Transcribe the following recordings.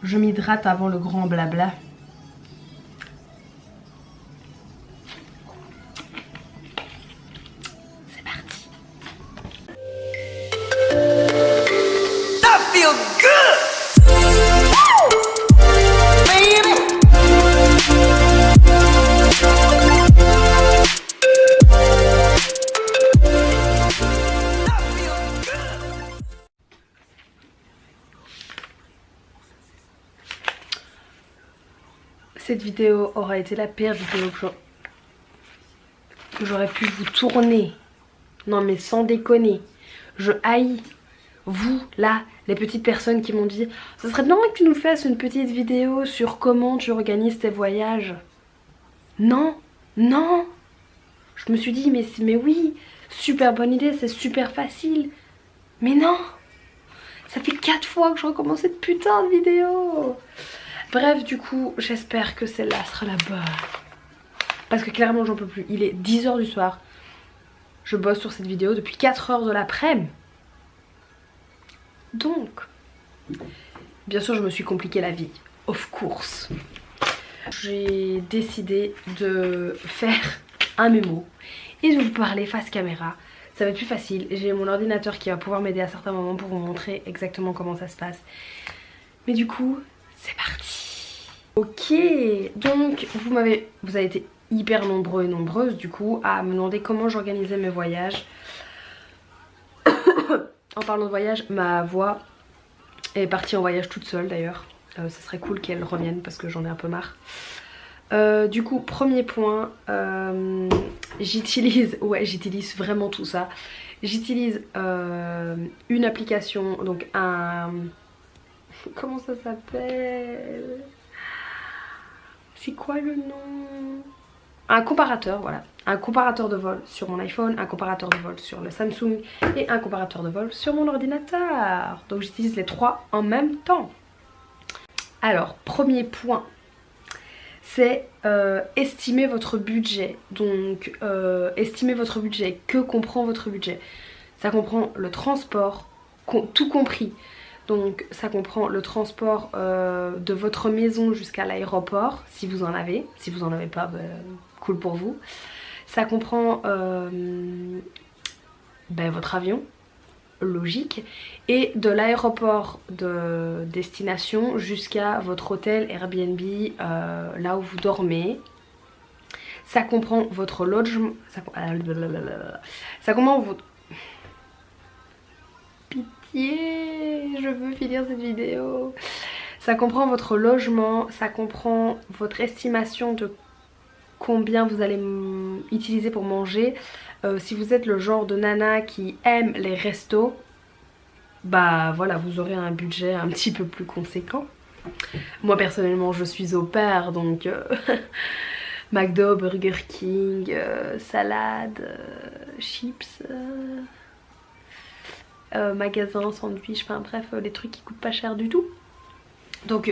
Je m'hydrate avant le grand blabla. C'est parti. That feel good. Baby. That feel good. Cette vidéo aura été la pire vidéo que j'aurais pu vous tourner. Non mais sans déconner. Je haïs vous là, les petites personnes qui m'ont dit ça serait bien que tu nous fasses une petite vidéo sur comment tu organises tes voyages. Non, non. Je me suis dit mais oui, super bonne idée, c'est super facile. Mais non. Ça fait 4 fois que je recommence cette putain de vidéo. Bref, du coup, j'espère que celle-là sera la bonne. Parce que clairement, j'en peux plus. Il est 10 h du soir. Je bosse sur cette vidéo depuis 4 h de l'après-midi. Donc, bien sûr, je me suis compliqué la vie. Of course. J'ai décidé de faire un mémo et de vous parler face caméra. Ça va être plus facile. J'ai mon ordinateur qui va pouvoir m'aider à certains moments pour vous montrer exactement comment ça se passe. Mais du coup, c'est parti. Ok, donc vous avez été hyper nombreux et nombreuses du coup à me demander comment j'organisais mes voyages. En parlant de voyage, ma voix est partie en voyage toute seule d'ailleurs. Ça serait cool qu'elle revienne parce que j'en ai un peu marre. Du coup, premier point, j'utilise vraiment tout ça. J'utilise une application, donc un... Comment ça s'appelle? C'est quoi le nom? Un comparateur, voilà. Un comparateur de vol sur mon iPhone, un comparateur de vol sur le Samsung et un comparateur de vol sur mon ordinateur. Donc j'utilise les trois en même temps. Alors, premier point, c'est estimer votre budget. Donc, estimer votre budget. Que comprend votre budget? Ça comprend le transport, tout compris. Donc ça comprend le transport de votre maison jusqu'à l'aéroport, si vous en avez. Si vous en avez pas, bah, cool pour vous. Ça comprend votre avion, logique. Et de l'aéroport de destination jusqu'à votre hôtel Airbnb, là où vous dormez. Ça comprend votre logement. Ça comprend votre... Je veux finir cette vidéo. Ça comprend votre logement, ça comprend votre estimation de combien vous allez utiliser pour manger. Si vous êtes le genre de nana qui aime les restos, bah voilà, vous aurez un budget un petit peu plus conséquent. Moi personnellement je suis au pair, donc McDo, Burger King, salade, chips... magasin, sandwich, enfin bref, les trucs qui coûtent pas cher du tout. Donc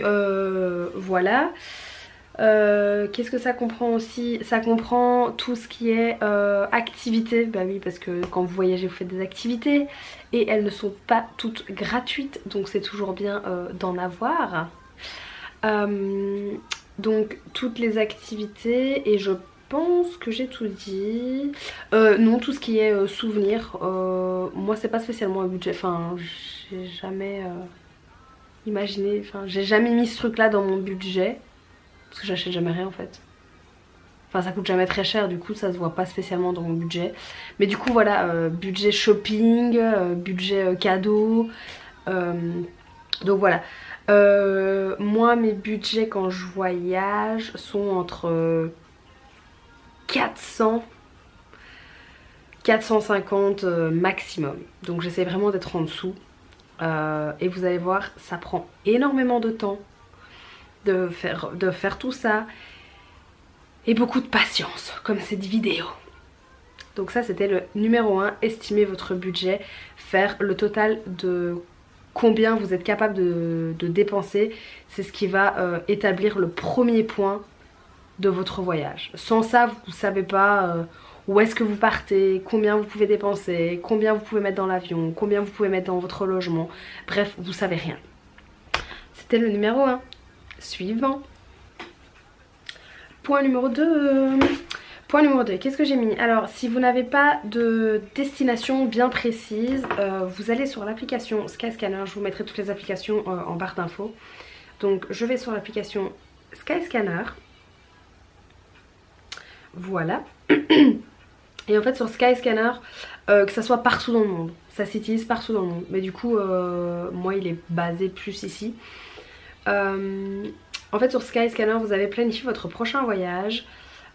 voilà. Qu'est-ce que ça comprend aussi? Ça comprend tout ce qui est activité. Bah oui, parce que quand vous voyagez vous faites des activités et elles ne sont pas toutes gratuites, donc c'est toujours bien d'en avoir. Donc toutes les activités, et je pense que j'ai tout dit. Non, tout ce qui est souvenirs, moi c'est pas spécialement un budget, enfin j'ai jamais imaginé, enfin j'ai jamais mis ce truc là dans mon budget parce que j'achète jamais rien en fait. Enfin ça coûte jamais très cher, du coup ça se voit pas spécialement dans mon budget. Mais du coup voilà, budget shopping, budget cadeau, donc voilà. Moi mes budgets quand je voyage sont entre 450 maximum, donc j'essaie vraiment d'être en dessous et vous allez voir ça prend énormément de temps de faire tout ça et beaucoup de patience comme cette vidéo. Donc ça c'était le numéro 1, estimer votre budget, faire le total de combien vous êtes capable de dépenser, c'est ce qui va établir le premier point de votre voyage. Sans ça vous ne savez pas où est-ce que vous partez, combien vous pouvez dépenser, combien vous pouvez mettre dans l'avion, combien vous pouvez mettre dans votre logement, bref vous savez rien. C'était le numéro 1. Suivant. Point numéro 2. Point numéro 2, qu'est-ce que j'ai mis? Alors, si vous n'avez pas de destination bien précise, vous allez sur l'application Skyscanner. Je vous mettrai toutes les applications en barre d'infos. Donc, je vais sur l'application Skyscanner. Voilà. Et en fait, sur Skyscanner, que ça soit partout dans le monde. Ça s'utilise partout dans le monde. Mais du coup, moi, il est basé plus ici. En fait, sur Skyscanner, vous avez planifié votre prochain voyage.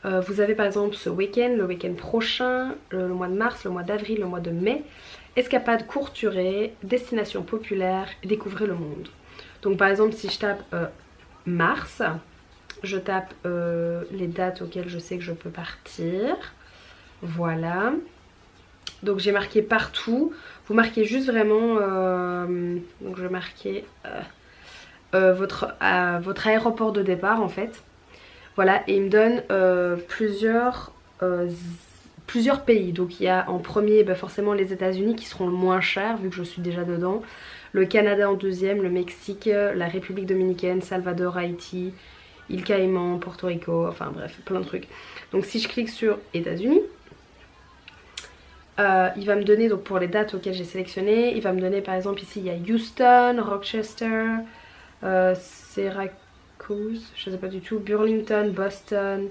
Vous avez par exemple ce week-end, le week-end prochain, le mois de mars, le mois d'avril, le mois de mai. Escapade courte durée, destination populaire, découvrez le monde. Donc par exemple si je tape mars, je tape les dates auxquelles je sais que je peux partir. Voilà. Donc j'ai marqué partout. Vous marquez juste vraiment, donc je vais marquer votre aéroport de départ en fait. Voilà, et il me donne plusieurs pays. Donc il y a en premier forcément les États-Unis qui seront le moins chers vu que je suis déjà dedans. Le Canada en deuxième, le Mexique, la République dominicaine, Salvador, Haïti, île Caïmans, Porto Rico, enfin bref, plein de trucs. Donc si je clique sur États-Unis, il va me donner, donc pour les dates auxquelles j'ai sélectionné, il va me donner par exemple ici il y a Houston, Rochester, Syracuse, je sais pas du tout, Burlington, Boston,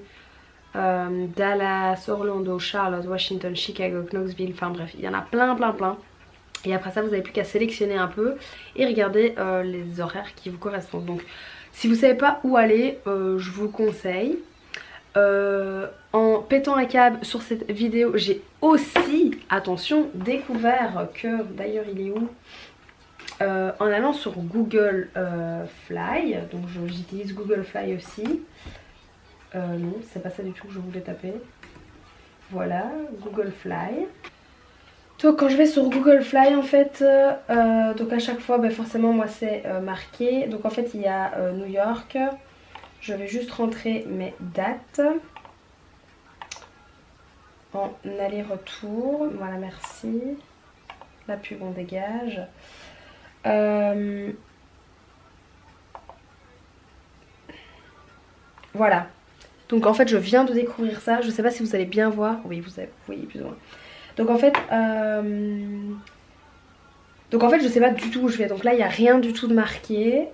Dallas, Orlando, Charlotte, Washington, Chicago, Knoxville, enfin bref, il y en a plein. Et après ça, vous n'avez plus qu'à sélectionner un peu et regarder les horaires qui vous correspondent. Donc si vous ne savez pas où aller, je vous conseille. En pétant un câble sur cette vidéo, j'ai aussi, attention, découvert que, d'ailleurs il est où? En allant sur Google Fly, donc j'utilise Google Fly aussi. Non, c'est pas ça du tout que je voulais taper. Voilà, Google Fly. Donc quand je vais sur Google Fly en fait, donc à chaque fois forcément moi c'est marqué. Donc en fait il y a New York. Je vais juste rentrer mes dates en aller-retour. Voilà, merci. La pub on dégage. Voilà. Donc en fait je viens de découvrir ça. Je sais pas si vous allez bien voir. Oui, vous voyez plus ou moins. Donc en fait je sais pas du tout où je vais. Donc là il n'y a rien du tout de marqué.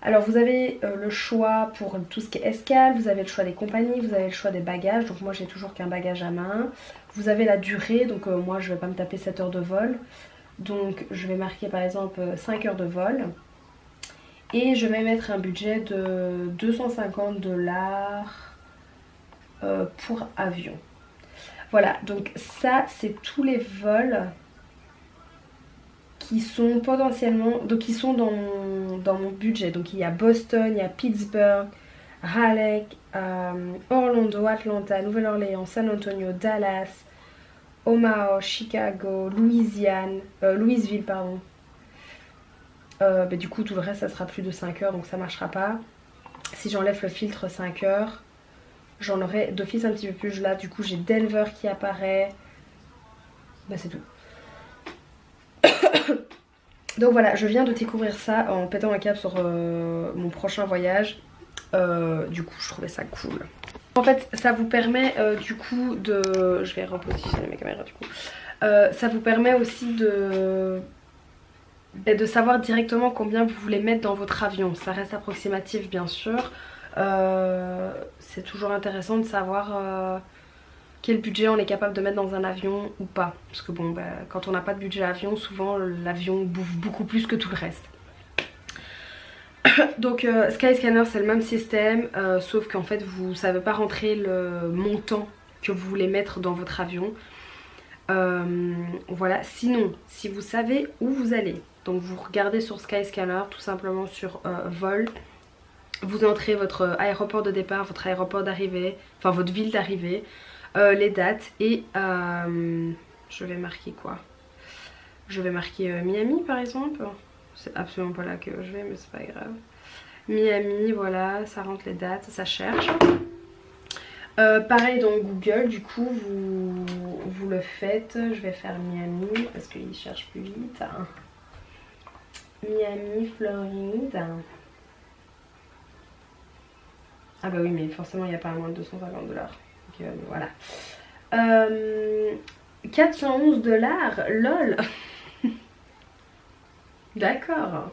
Alors vous avez le choix pour tout ce qui est escale, vous avez le choix des compagnies, vous avez le choix des bagages. Donc moi j'ai toujours qu'un bagage à main. Vous avez la durée, donc moi je vais pas me taper 7 heures de vol. Donc je vais marquer par exemple 5 heures de vol. Et je vais mettre un budget de 250 $ pour avion. Voilà, donc ça c'est tous les vols qui sont potentiellement, donc qui sont dans mon budget. Donc il y a Boston, il y a Pittsburgh, Raleigh, Orlando, Atlanta, Nouvelle-Orléans, San Antonio, Dallas, Omaha, Chicago, Louisville pardon. Du coup tout le reste ça sera plus de 5 heures donc ça marchera pas. Si j'enlève le filtre 5 heures, j'en aurai d'office un petit peu plus. Là du coup j'ai Denver qui apparaît. C'est tout. Donc voilà, je viens de découvrir ça en pétant un câble sur mon prochain voyage. Du coup je trouvais ça cool. En fait ça vous permet du coup de... Je vais repositionner mes caméras du coup. Ça vous permet aussi de savoir directement combien vous voulez mettre dans votre avion. Ça reste approximatif bien sûr. C'est toujours intéressant de savoir quel budget on est capable de mettre dans un avion ou pas. Parce que bon, quand on n'a pas de budget avion, souvent l'avion bouffe beaucoup plus que tout le reste. Donc Skyscanner c'est le même système, sauf qu'en fait vous ne savez pas rentrer le montant que vous voulez mettre dans votre avion. Voilà, sinon si vous savez où vous allez, donc vous regardez sur Skyscanner tout simplement sur vol. Vous entrez votre aéroport de départ, votre aéroport d'arrivée, enfin votre ville d'arrivée, les dates et je vais marquer quoi? Je vais marquer Miami par exemple. C'est absolument pas là que je vais mais c'est pas grave. Miami, voilà, ça rentre les dates, ça cherche. Pareil dans Google, du coup vous le faites. Je vais faire Miami parce qu'il cherche plus vite. Miami, Floride. Ah bah oui, mais forcément il n'y a pas moins de 250 $. Donc voilà. 411 $, lol. D'accord.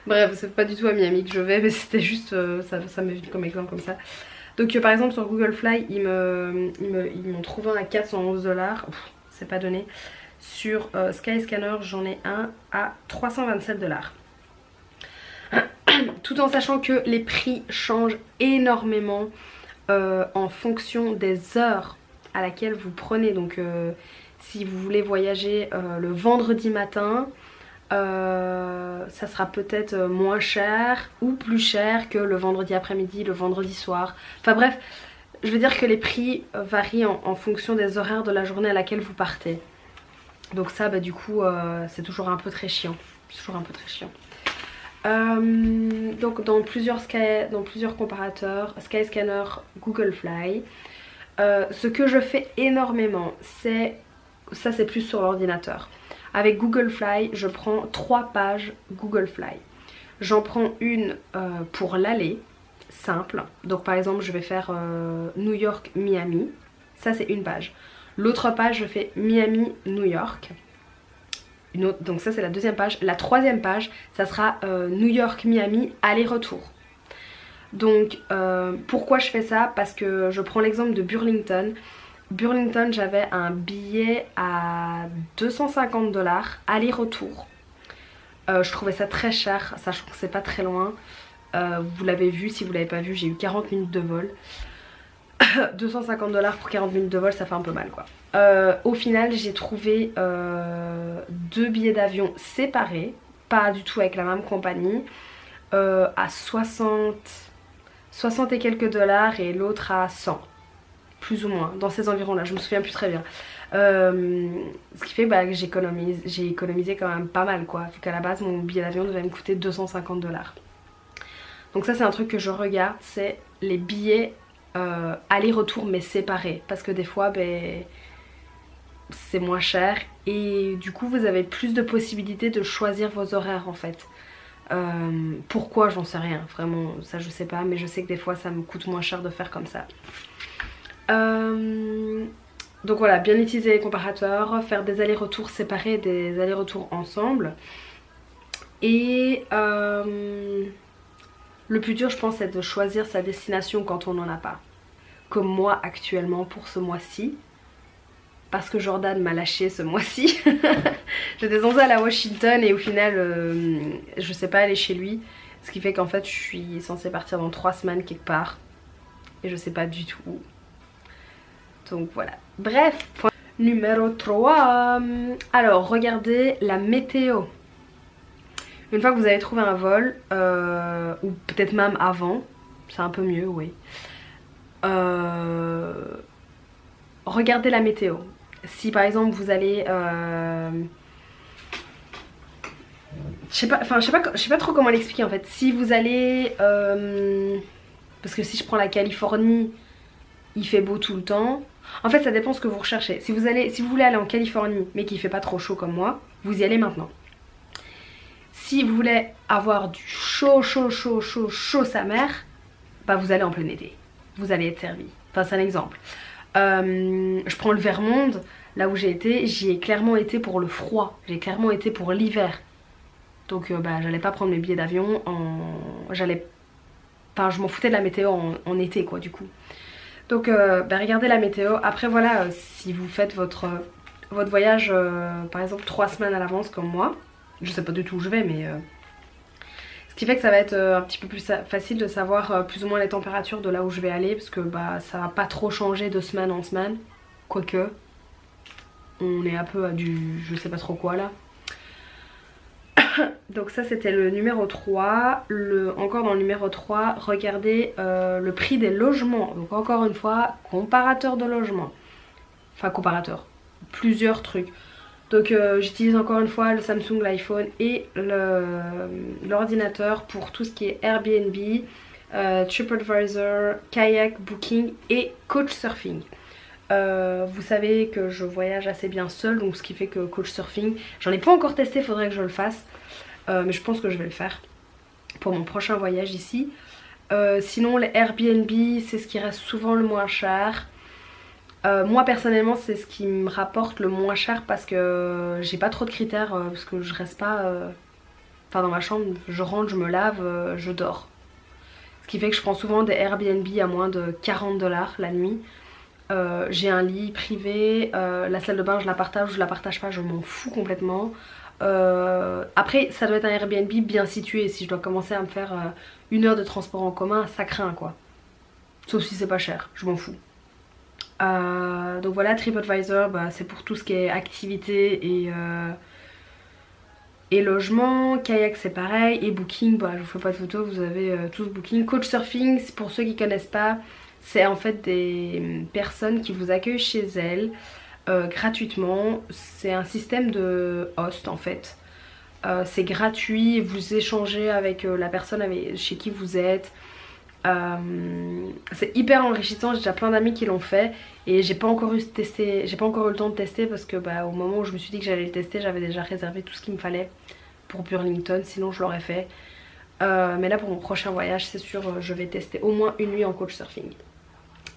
Bref, c'est pas du tout à Miami que je vais, mais c'était juste, ça m'est venu comme exemple comme ça. Donc par exemple sur Google Fly, ils m'ont trouvé un à 411 $. C'est pas donné. Sur Skyscanner, j'en ai un à 327 $. Tout en sachant que les prix changent énormément en fonction des heures à laquelle vous prenez. Donc si vous voulez voyager le vendredi matin, ça sera peut-être moins cher ou plus cher que le vendredi après-midi, le vendredi soir. Enfin bref, je veux dire que les prix varient en fonction des horaires de la journée à laquelle vous partez. Donc ça bah du coup c'est toujours un peu très chiant. C'est toujours un peu très chiant. Donc dans plusieurs comparateurs, Skyscanner, Google Fly, ce que je fais énormément, c'est plus sur l'ordinateur. Avec Google Fly, je prends 3 pages Google Fly. J'en prends une pour l'aller, simple. Donc par exemple, je vais faire New York, Miami. Ça c'est une page. L'autre page, je fais Miami, New York. Donc ça c'est la deuxième page. La troisième page, ça sera New York, Miami, aller-retour. Donc pourquoi je fais ça? Parce que je prends l'exemple de Burlington. Burlington, j'avais un billet à 250 $, aller-retour. Je trouvais ça très cher, sachant que c'est pas très loin. Vous l'avez vu, si vous l'avez pas vu, j'ai eu 40 minutes de vol. 250 $ pour 40 minutes de vol, ça fait un peu mal quoi. Au final, j'ai trouvé 2 billets d'avion séparés, pas du tout avec la même compagnie, à 60 et quelques $, et l'autre à 100. Plus ou moins, dans ces environs là, je me souviens plus très bien. Ce qui fait bah, que j'ai économisé quand même pas mal quoi, vu qu'à la base mon billet d'avion devait me coûter 250 $. Donc ça c'est un truc que je regarde, c'est les billets aller-retour mais séparés, parce que des fois ben, c'est moins cher et du coup vous avez plus de possibilités de choisir vos horaires en fait. Pourquoi, j'en sais rien, vraiment ça je sais pas, mais je sais que des fois ça me coûte moins cher de faire comme ça. Donc voilà, bien utiliser les comparateurs, faire des allers-retours séparés, des allers-retours ensemble. Et le plus dur je pense c'est de choisir sa destination quand on n'en a pas. Comme moi actuellement pour ce mois-ci. Parce que Jordan m'a lâché ce mois-ci. J'étais censée aller à Washington et au final je sais pas aller chez lui. Ce qui fait qu'en fait je suis censée partir dans 3 semaines quelque part. Et je sais pas du tout où. Donc voilà. Bref, point numéro 3. Alors regardez la météo. Une fois que vous avez trouvé un vol, ou peut-être même avant, c'est un peu mieux, oui. Regardez la météo. Si par exemple vous allez... je sais pas trop comment l'expliquer en fait. Si vous allez... parce que si je prends la Californie, il fait beau tout le temps. En fait ça dépend ce que vous recherchez. Si vous voulez aller en Californie mais qu'il fait pas trop chaud comme moi, vous y allez maintenant. Si vous voulez avoir du chaud sa mère, bah vous allez en plein été. Vous allez être servi. Enfin c'est un exemple. Je prends le Vermont, là où j'ai été, j'y ai clairement été pour le froid. J'ai clairement été pour l'hiver. Donc bah j'allais pas prendre mes billets d'avion Enfin je m'en foutais de la météo en été quoi du coup. Donc bah, regardez la météo. Après voilà, si vous faites votre voyage par exemple 3 semaines à l'avance comme moi, je sais pas du tout où je vais mais ce qui fait que ça va être un petit peu plus facile de savoir plus ou moins les températures de là où je vais aller, parce que bah ça va pas trop changer de semaine en semaine, quoique on est un peu à du je sais pas trop quoi là. Donc ça c'était le numéro 3. Encore dans le numéro 3, regardez le prix des logements. Donc encore une fois, comparateur de logements. Enfin comparateur, plusieurs trucs. Donc j'utilise encore une fois le Samsung, l'iPhone et l'ordinateur pour tout ce qui est Airbnb, TripAdvisor, Kayak, Booking et Couchsurfing. Vous savez que je voyage assez bien seule, donc ce qui fait que Couchsurfing, j'en ai pas encore testé, faudrait que je le fasse. Mais je pense que je vais le faire pour mon prochain voyage ici. Sinon les Airbnb, c'est ce qui reste souvent le moins cher. Moi personnellement c'est ce qui me rapporte le moins cher parce que j'ai pas trop de critères, parce que je reste pas dans ma chambre, je rentre, je me lave, je dors. Ce qui fait que je prends souvent des Airbnb à moins de 40 $ la nuit. J'ai un lit privé, la salle de bain je la partage ou je la partage pas, je m'en fous complètement. Après ça doit être un Airbnb bien situé, si je dois commencer à me faire 1 heure de transport en commun, ça craint quoi. Sauf si c'est pas cher, je m'en fous. Donc voilà, TripAdvisor bah, c'est pour tout ce qui est activité et logement. Kayak c'est pareil, et Booking, bah, je vous fais pas de photos, vous avez tous Booking. Couchsurfing, pour ceux qui connaissent pas, c'est en fait des personnes qui vous accueillent chez elles gratuitement. C'est un système de host en fait. C'est gratuit, vous échangez avec la personne chez qui vous êtes. C'est hyper enrichissant, j'ai déjà plein d'amis qui l'ont fait et j'ai pas encore eu le temps de tester parce que bah, au moment où je me suis dit que j'allais le tester, j'avais déjà réservé tout ce qu'il me fallait pour Burlington, sinon je l'aurais fait. Mais là pour mon prochain voyage c'est sûr, je vais tester au moins une nuit en Couchsurfing.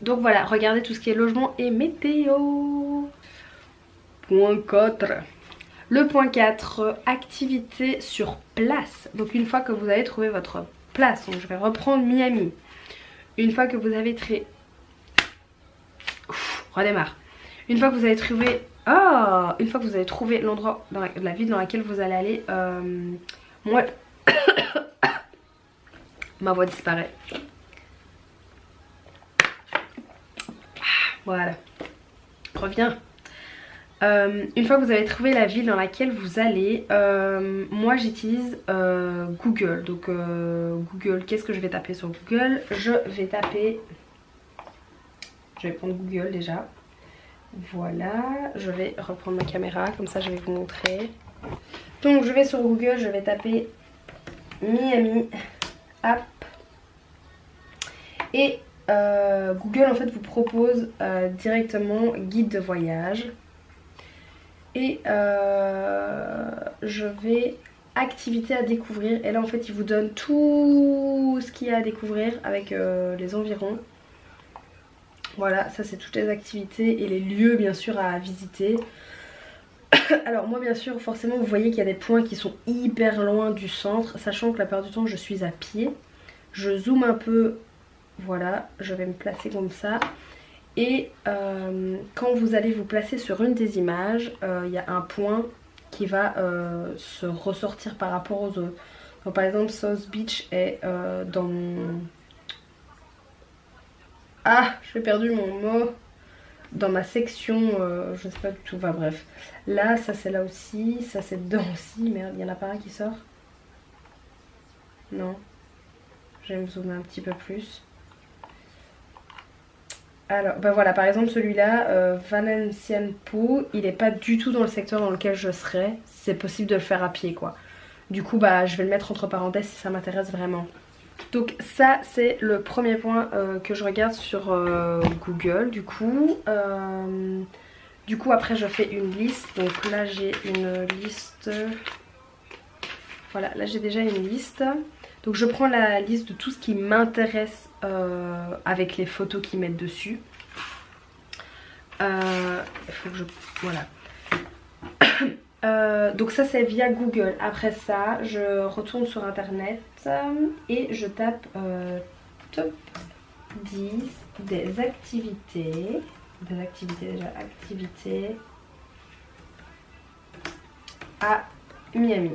Donc voilà, regardez tout ce qui est logement et météo. Point 4. Le point 4, activité sur place. Donc une fois que vous avez trouvé votre place, donc je vais reprendre Miami. Une fois que vous avez redémarre. Une fois que vous avez trouvé une fois que vous avez trouvé l'endroit la ville dans laquelle vous allez aller, moi ma voix disparaît. Voilà, reviens. Une fois que vous avez trouvé la ville dans laquelle vous allez, moi j'utilise Google. Donc Google, qu'est-ce que je vais taper sur Google? Je vais prendre Google déjà. Voilà, je vais reprendre ma caméra, comme ça je vais vous montrer. Donc je vais sur Google, je vais taper Miami App. Et Google en fait vous propose directement guide de voyage. Et je vais activité à découvrir, et là en fait il vous donne tout ce qu'il y a à découvrir avec les environs. Voilà, ça c'est toutes les activités et les lieux bien sûr à visiter. Alors moi bien sûr forcément vous voyez qu'il y a des points qui sont hyper loin du centre, sachant que la plupart du temps je suis à pied. Je zoome un peu, voilà, je vais me placer comme ça. Et quand vous allez vous placer sur une des images, il y a un point qui va se ressortir par rapport aux autres. Donc, par exemple, South Beach est dans mon... Ah, j'ai perdu mon mot. Dans ma section, je sais pas du tout, enfin bref. Là, ça c'est là aussi, ça c'est dedans aussi. Merde, il y en a pas un qui sort. Non. Je vais me zoomer un petit peu plus. Alors, ben voilà, par exemple celui-là, Valenciennes Poo, il n'est pas du tout dans le secteur dans lequel je serais. C'est possible de le faire à pied, quoi. Du coup, bah, je vais le mettre entre parenthèses si ça m'intéresse vraiment. Donc ça, c'est le premier point que je regarde sur Google, du coup. Après, je fais une liste. Donc là, j'ai une liste... Voilà, là, j'ai déjà une liste. Donc je prends la liste de tout ce qui m'intéresse avec les photos qu'ils mettent dessus. Il faut que je... Voilà. Donc ça c'est via Google. Après ça je retourne sur internet et je tape top 10 des activités. Activités à Miami.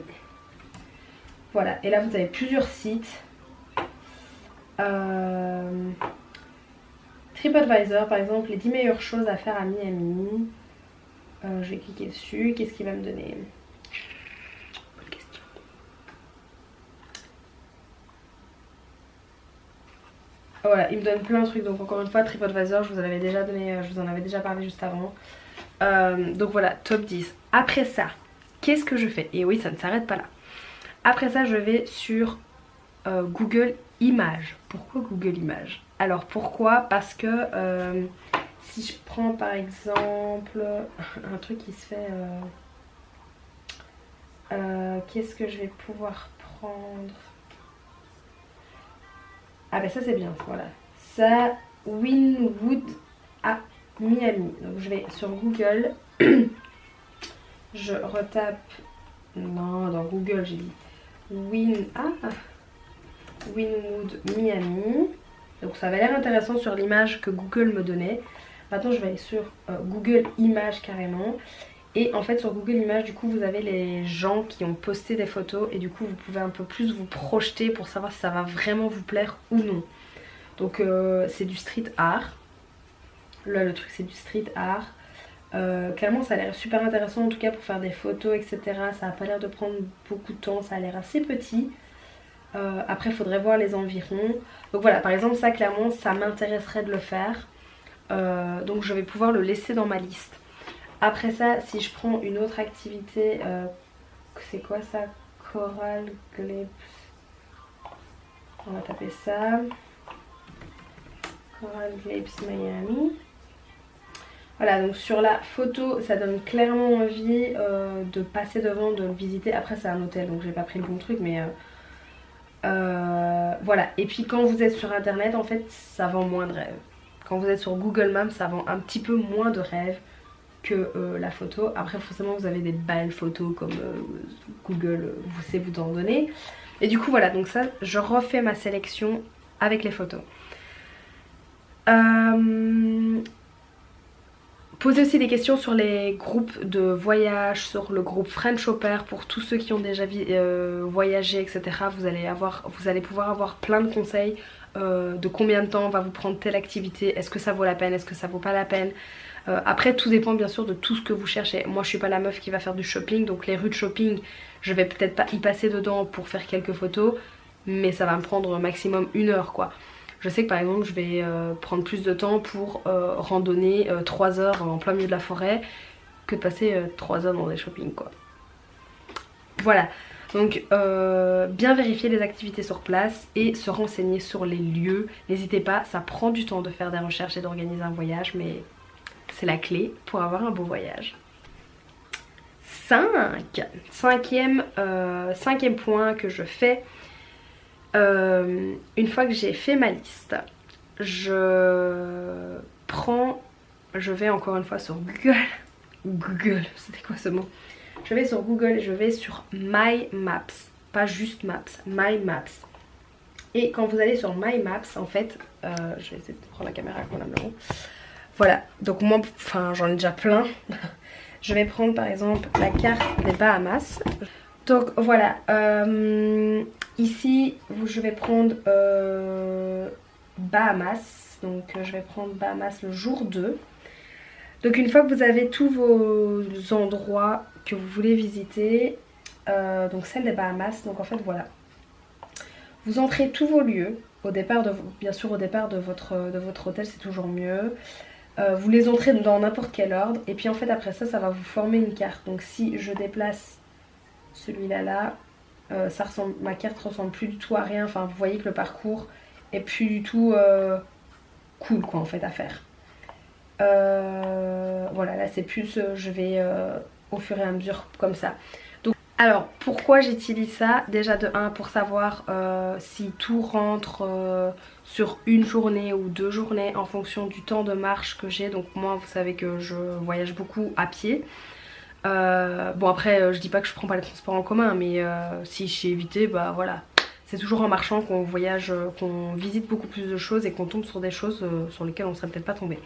Voilà, et là vous avez plusieurs sites. TripAdvisor par exemple, les 10 meilleures choses à faire à Miami. Je vais cliquer dessus, qu'est-ce qu'il va me donner? Bonne question. Voilà, il me donne plein de trucs, donc encore une fois TripAdvisor, je vous en avais déjà donné, je vous en avais déjà parlé juste avant. Donc voilà, top 10. Après ça, qu'est-ce que je fais? Et oui, ça ne s'arrête pas là. Après ça, je vais sur Google Images. Pourquoi Google Images? Alors pourquoi? Parce que si je prends par exemple un truc qui se fait... qu'est-ce que je vais pouvoir prendre? Ah ben ça c'est bien, voilà. Ça, Wynwood à Miami. Donc je vais sur Google. Je retape... Non, dans Google j'ai dit Wynwood Miami. Donc ça avait l'air intéressant sur l'image que Google me donnait. Maintenant je vais aller sur Google Images carrément. Et en fait sur Google Images du coup vous avez les gens qui ont posté des photos. Et du coup vous pouvez un peu plus vous projeter pour savoir si ça va vraiment vous plaire ou non. Donc c'est du street art. Là le truc c'est du street art. Clairement ça a l'air super intéressant en tout cas pour faire des photos etc. Ça n'a pas l'air de prendre beaucoup de temps, ça a l'air assez petit. Après il faudrait voir les environs. Donc voilà, par exemple ça clairement ça m'intéresserait de le faire. Donc je vais pouvoir le laisser dans ma liste. Après ça si je prends une autre activité, c'est quoi ça? Coral Glimpse. On va taper ça. Coral Glimpse Miami. Voilà, donc sur la photo ça donne clairement envie de passer devant, de le visiter. Après c'est un hôtel donc j'ai pas pris le bon truc mais voilà. Et puis quand vous êtes sur internet en fait ça vend moins de rêves. Quand vous êtes sur Google Maps ça vend un petit peu moins de rêves que la photo. Après forcément vous avez des belles photos comme Google vous sait vous en donner. Et du coup voilà, donc ça je refais ma sélection avec les photos. Posez aussi des questions sur les groupes de voyage, sur le groupe French Au Pair pour tous ceux qui ont déjà voyagé etc. Vous allez pouvoir avoir plein de conseils de combien de temps va vous prendre telle activité, est-ce que ça vaut la peine, est-ce que ça vaut pas la peine. Après tout dépend bien sûr de tout ce que vous cherchez. Moi je suis pas la meuf qui va faire du shopping donc les rues de shopping je vais peut-être pas y passer dedans pour faire quelques photos mais ça va me prendre maximum 1 heure quoi. Je sais que par exemple je vais prendre plus de temps pour randonner 3 heures en plein milieu de la forêt que de passer 3 heures dans des shopping quoi. Voilà, donc bien vérifier les activités sur place et se renseigner sur les lieux. N'hésitez pas, ça prend du temps de faire des recherches et d'organiser un voyage mais c'est la clé pour avoir un beau voyage. 5e point que je fais. Une fois que j'ai fait ma liste, je vais encore une fois sur Google, c'était quoi ce mot? Je vais sur Google, je vais sur My Maps, pas juste Maps, My Maps. Et quand vous allez sur My Maps, en fait, je vais essayer de prendre la caméra convenablement. Voilà, donc moi, enfin j'en ai déjà plein. Je vais prendre par exemple la carte des Bahamas. Donc voilà, ici je vais prendre Bahamas. Donc je vais prendre Bahamas le jour 2. Donc une fois que vous avez tous vos endroits que vous voulez visiter, donc celle des Bahamas, donc en fait voilà. Vous entrez tous vos lieux, au départ bien sûr au départ de votre hôtel c'est toujours mieux. Vous les entrez dans n'importe quel ordre et puis en fait après ça va vous former une carte. Donc si je déplace celui-là ma carte ressemble plus du tout à rien. Enfin vous voyez que le parcours est plus du tout cool quoi en fait à faire. Voilà là c'est plus je vais au fur et à mesure comme ça. Donc, alors pourquoi j'utilise ça? Déjà de 1 pour savoir si tout rentre sur une journée ou 2 journées en fonction du temps de marche que j'ai. Donc moi vous savez que je voyage beaucoup à pied. Bon après je dis pas que je prends pas les transports en commun mais si j'ai évité bah voilà. C'est toujours en marchant qu'on voyage, qu'on visite beaucoup plus de choses et qu'on tombe sur des choses sur lesquelles on serait peut-être pas tombé.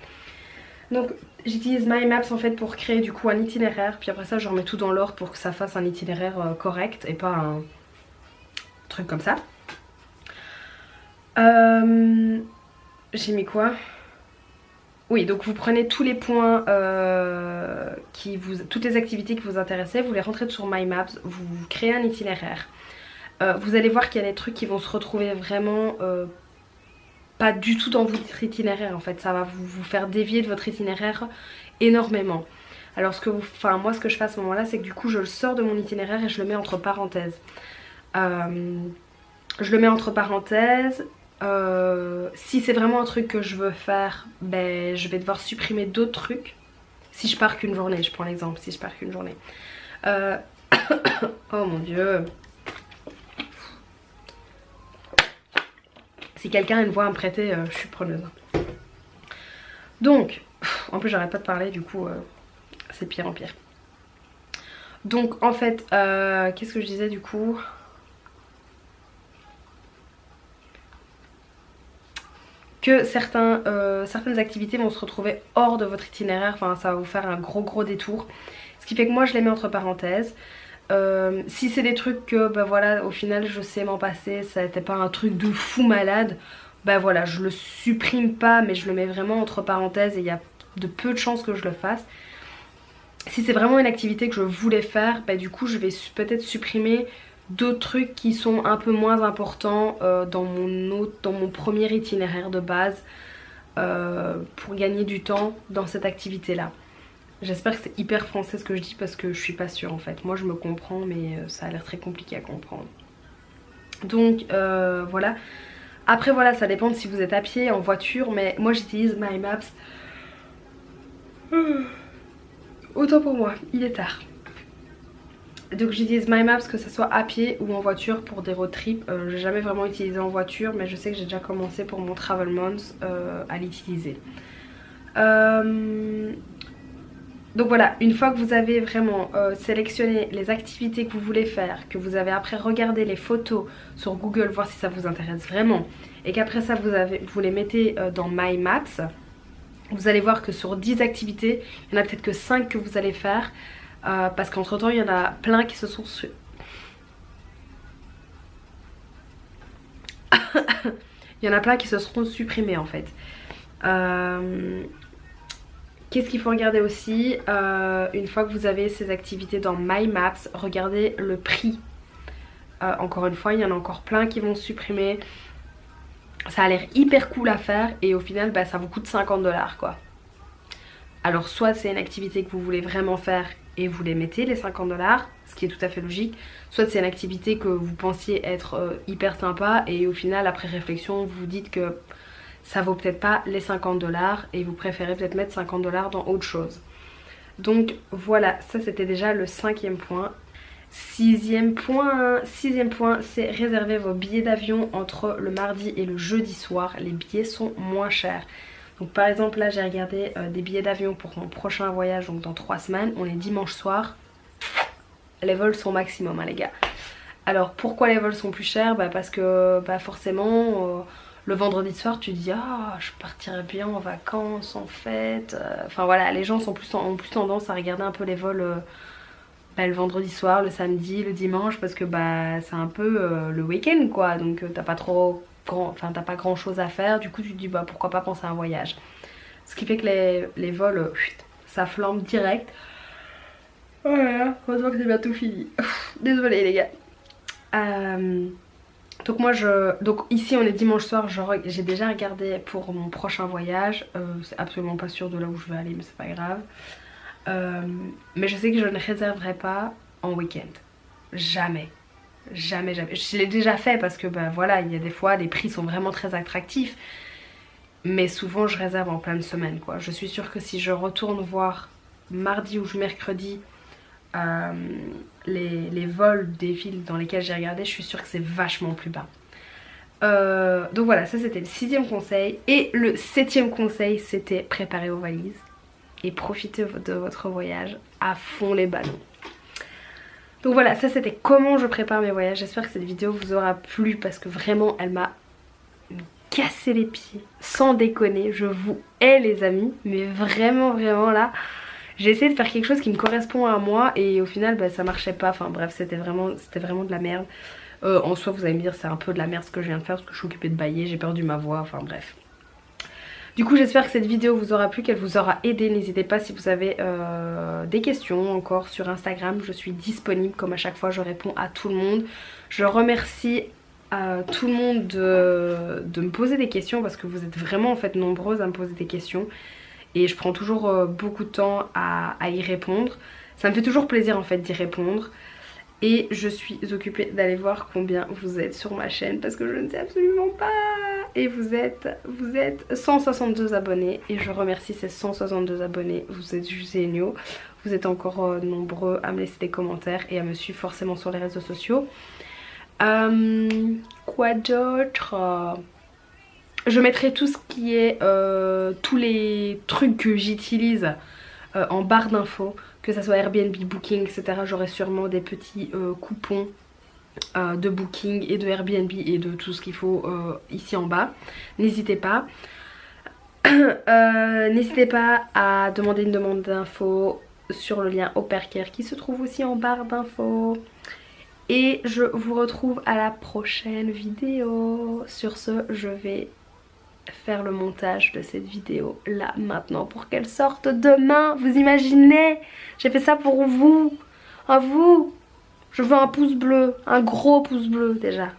Donc j'utilise My Maps en fait pour créer du coup un itinéraire. Puis après ça je remets tout dans l'ordre pour que ça fasse un itinéraire correct et pas un truc comme ça. J'ai mis quoi? Oui, donc vous prenez tous les points toutes les activités qui vous intéressaient, vous les rentrez sur My Maps, vous créez un itinéraire. Vous allez voir qu'il y a des trucs qui vont se retrouver vraiment pas du tout dans votre itinéraire en fait. Ça va vous faire dévier de votre itinéraire énormément. Alors moi ce que je fais à ce moment là c'est que du coup je le sors de mon itinéraire et je le mets entre parenthèses. Je le mets entre parenthèses Si c'est vraiment un truc que je veux faire, ben je vais devoir supprimer d'autres trucs. Si je pars qu'une journée, je prends l'exemple, si je pars qu'une journée. Oh mon dieu. Si quelqu'un a une voix à me prêter, je suis preneuse. Donc, en plus j'arrête pas de parler, du coup c'est pire en pire. Donc en fait, qu'est-ce que je disais du coup? Que certaines activités vont se retrouver hors de votre itinéraire, enfin ça va vous faire un gros détour. Ce qui fait que moi je les mets entre parenthèses. Si c'est des trucs que bah voilà, au final je sais m'en passer, ça n'était pas un truc de fou malade, bah voilà, je le supprime pas mais je le mets vraiment entre parenthèses et il y a de peu de chances que je le fasse. Si c'est vraiment une activité que je voulais faire, bah du coup je vais peut-être supprimer d'autres trucs qui sont un peu moins importants dans mon premier itinéraire de base pour gagner du temps dans cette activité là. J'espère que c'est hyper français ce que je dis parce que je suis pas sûre en fait. Moi je me comprends mais ça a l'air très compliqué à comprendre. Donc voilà. Après voilà, ça dépend de si vous êtes à pied, en voiture, mais moi j'utilise My Maps. Autant pour moi, il est tard. Donc j'utilise My Maps que ce soit à pied ou en voiture pour des road trips. J'ai jamais vraiment utilisé en voiture mais je sais que j'ai déjà commencé pour mon Travel Month à l'utiliser. Donc voilà, une fois que vous avez vraiment sélectionné les activités que vous voulez faire, que vous avez après regardé les photos sur Google, voir si ça vous intéresse vraiment, et qu'après ça vous les mettez dans My Maps, vous allez voir que sur 10 activités, il n'y en a peut-être que 5 que vous allez faire. Parce qu'entre temps il y en a plein qui se sont il y en a plein qui se seront supprimés en fait. Qu'est-ce qu'il faut regarder aussi une fois que vous avez ces activités dans My Maps, regardez le prix. Encore une fois il y en a encore plein qui vont se supprimer. Ça a l'air hyper cool à faire et au final bah, ça vous coûte 50$ quoi. Alors soit c'est une activité que vous voulez vraiment faire et vous les mettez les 50$, ce qui est tout à fait logique. Soit c'est une activité que vous pensiez être hyper sympa et au final après réflexion vous vous dites que ça vaut peut-être pas les 50$ et vous préférez peut-être mettre 50$ dans autre chose. Donc voilà, ça c'était déjà le 5e point. Sixième point, c'est réserver vos billets d'avion entre le mardi et le jeudi soir. Les billets sont moins chers. Donc par exemple là j'ai regardé des billets d'avion pour mon prochain voyage, donc dans 3 semaines, on est dimanche soir. Les vols sont maximum hein, les gars. Alors pourquoi les vols sont plus chers? Bah parce que bah forcément le vendredi soir tu te dis ah je partirais bien en vacances, en fête. Enfin voilà, les gens ont plus tendance à regarder un peu les vols le vendredi soir, le samedi, le dimanche, parce que bah c'est un peu le week-end quoi, donc t'as pas grand chose à faire, du coup tu te dis bah pourquoi pas penser à un voyage. Ce qui fait que les vols ça flambe direct. Voilà, heureusement que c'est bientôt fini. Désolée les gars. Donc moi donc ici on est dimanche soir, j'ai déjà regardé pour mon prochain voyage. C'est absolument pas sûr de là où je vais aller mais c'est pas grave. Mais je sais que je ne réserverai pas en week-end. Jamais. Jamais. Je l'ai déjà fait parce que bah voilà, il y a des fois les prix sont vraiment très attractifs. Mais souvent je réserve en pleine semaine quoi. Je suis sûre que si je retourne voir mardi ou mercredi les vols des villes dans lesquelles j'ai regardé, je suis sûre que c'est vachement plus bas. Donc voilà, ça c'était le 6e conseil. Et le 7e conseil c'était préparer vos valises et profitez de votre voyage à fond les ballons. Donc voilà, ça c'était comment je prépare mes voyages. J'espère que cette vidéo vous aura plu parce que vraiment elle m'a cassé les pieds. Sans déconner, je vous hais les amis, mais vraiment là j'ai essayé de faire quelque chose qui me correspond à moi et au final bah, ça marchait pas. Enfin bref, c'était vraiment de la merde. En soi vous allez me dire c'est un peu de la merde ce que je viens de faire parce que je suis occupée de bailler, j'ai perdu ma voix, enfin bref. Du coup j'espère que cette vidéo vous aura plu, qu'elle vous aura aidé. N'hésitez pas si vous avez des questions encore sur Instagram, je suis disponible comme à chaque fois, je réponds à tout le monde. Je remercie tout le monde de me poser des questions parce que vous êtes vraiment en fait nombreuses à me poser des questions. Et je prends toujours beaucoup de temps à y répondre. Ça me fait toujours plaisir en fait d'y répondre. Et je suis occupée d'aller voir combien vous êtes sur ma chaîne parce que je ne sais absolument pas. Et vous êtes 162 abonnés et je remercie ces 162 abonnés. Vous êtes juste géniaux. Vous êtes encore nombreux à me laisser des commentaires et à me suivre forcément sur les réseaux sociaux. Quoi d'autre? Je mettrai tout ce qui est tous les trucs que j'utilise en barre d'infos, que ça soit Airbnb, Booking, etc. J'aurai sûrement des petits coupons de Booking et de Airbnb et de tout ce qu'il faut ici en bas. N'hésitez pas. N'hésitez pas à demander une demande d'infos sur le lien Au Pair Care qui se trouve aussi en barre d'infos. Et je vous retrouve à la prochaine vidéo. Sur ce, je vais faire le montage de cette vidéo là maintenant pour qu'elle sorte demain. Vous imaginez? J'ai fait ça pour vous. À vous. Je veux un pouce bleu, un gros pouce bleu déjà.